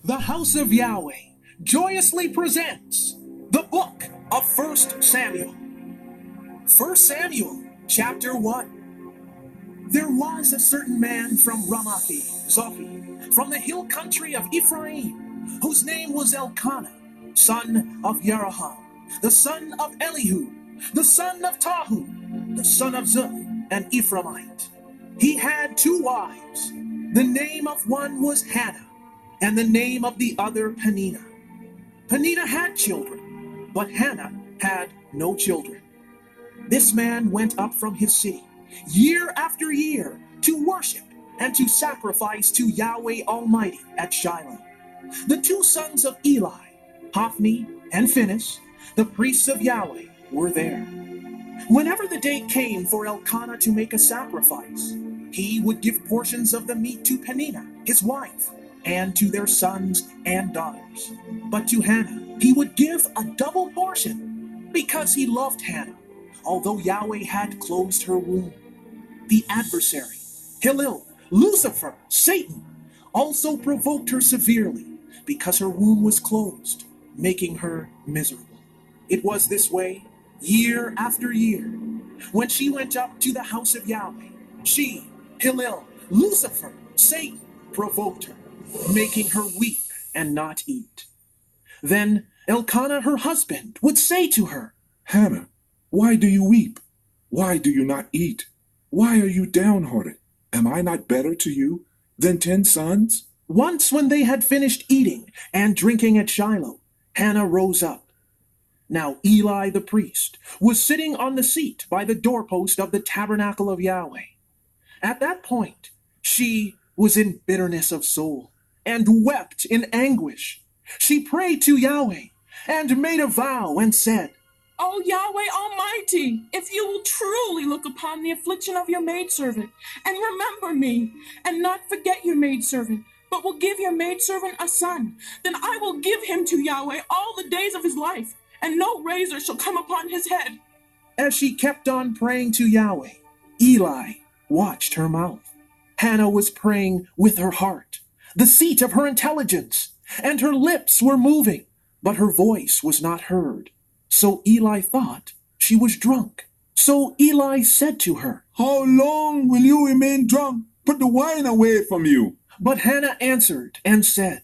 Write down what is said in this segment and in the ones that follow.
The House of Yahweh joyously presents the Book of 1 Samuel. 1 Samuel, chapter 1. There was a certain man from Zophim, from the hill country of Ephraim, whose name was Elkanah, son of Jeroham, the son of Elihu, the son of Tahu, the son of Zuph, an Ephraimite. He had 2 wives. The name of one was Hannah, and the name of the other Peninnah. Peninnah had children, but Hannah had no children. This man went up from his city, year after year, to worship and to sacrifice to Yahweh Almighty at Shalom. The 2 sons of Eli, Hophni and Phinehas, the priests of Yahweh, were there. Whenever the day came for Elkanah to make a sacrifice, he would give portions of the meat to Peninnah, his wife, and to their sons and daughters. But to Hannah he would give a double portion, because he loved Hannah, although Yahweh had closed her womb. The adversary, Hillel, Lucifer, Satan, also provoked her severely, because her womb was closed, making her miserable. It was this way, year after year. When she went up to the house of Yahweh, she, Hillel, Lucifer, Satan, provoked her, making her weep and not eat. Then Elkanah, her husband, would say to her, Hannah, why do you weep? Why do you not eat? Why are you downhearted? Am I not better to you than 10 sons? Once when they had finished eating and drinking at Shiloh, Hannah rose up. Now Eli the priest was sitting on the seat by the doorpost of the tabernacle of Yahweh. At that point, she was in bitterness of soul and wept in anguish. She prayed to Yahweh and made a vow and said, O Yahweh Almighty, if you will truly look upon the affliction of your maidservant, and remember me, and not forget your maidservant, but will give your maidservant a son, then I will give him to Yahweh all the days of his life, and no razor shall come upon his head. As she kept on praying to Yahweh, Eli watched her mouth. Hannah was praying with her heart, the seat of her intelligence, and her lips were moving, but her voice was not heard. So Eli thought she was drunk. So Eli said to her, How long will you remain drunk? Put the wine away from you. But Hannah answered and said,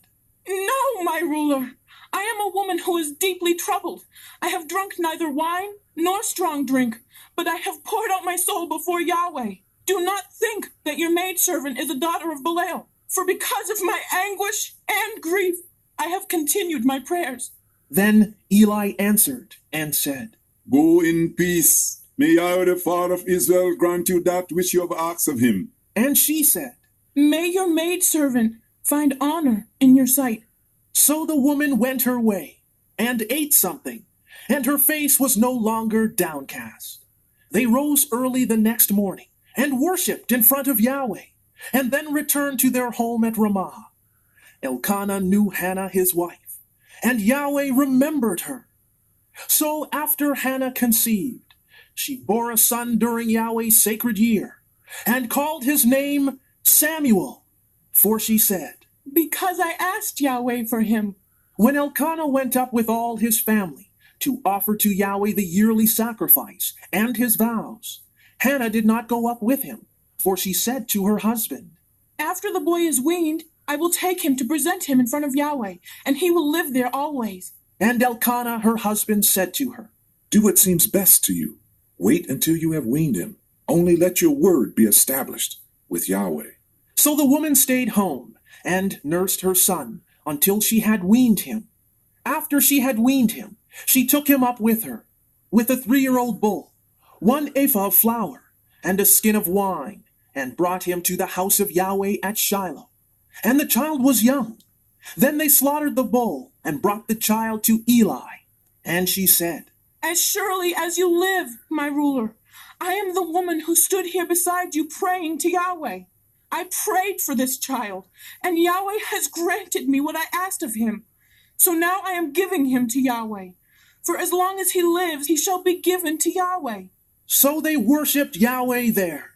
No, my ruler, I am a woman who is deeply troubled. I have drunk neither wine nor strong drink, but I have poured out my soul before Yahweh. Do not think that your maidservant is a daughter of Belial, for because of my anguish and grief, I have continued my prayers. Then Eli answered and said, Go in peace. May Yahweh the Father of Israel grant you that which you have asked of him. And she said, May your maidservant find honor in your sight. So the woman went her way and ate something, and her face was no longer downcast. They rose early the next morning and worshipped in front of Yahweh, and then returned to their home at Ramah. Elkanah knew Hannah his wife, and Yahweh remembered her. So after Hannah conceived, she bore a son during Yahweh's sacred year, and called his name Samuyl, for she said, Because I asked Yahweh for him. When Elkanah went up with all his family to offer to Yahweh the yearly sacrifice and his vows, Hannah did not go up with him, for she said to her husband, After the boy is weaned, I will take him to present him in front of Yahweh, and he will live there always. And Elkanah, her husband, said to her, Do what seems best to you. Wait until you have weaned him. Only let your word be established with Yahweh. So the woman stayed home and nursed her son until she had weaned him. After she had weaned him, she took him up with her, with a 3-year-old bull, 1 ephah of flour, and a skin of wine, and brought him to the house of Yahweh at Shiloh. And the child was young. Then they slaughtered the bull and brought the child to Eli. And she said, As surely as you live, my ruler, I am the woman who stood here beside you praying to Yahweh. I prayed for this child, and Yahweh has granted me what I asked of him. So now I am giving him to Yahweh. For as long as he lives, he shall be given to Yahweh. So they worshipped Yahweh there,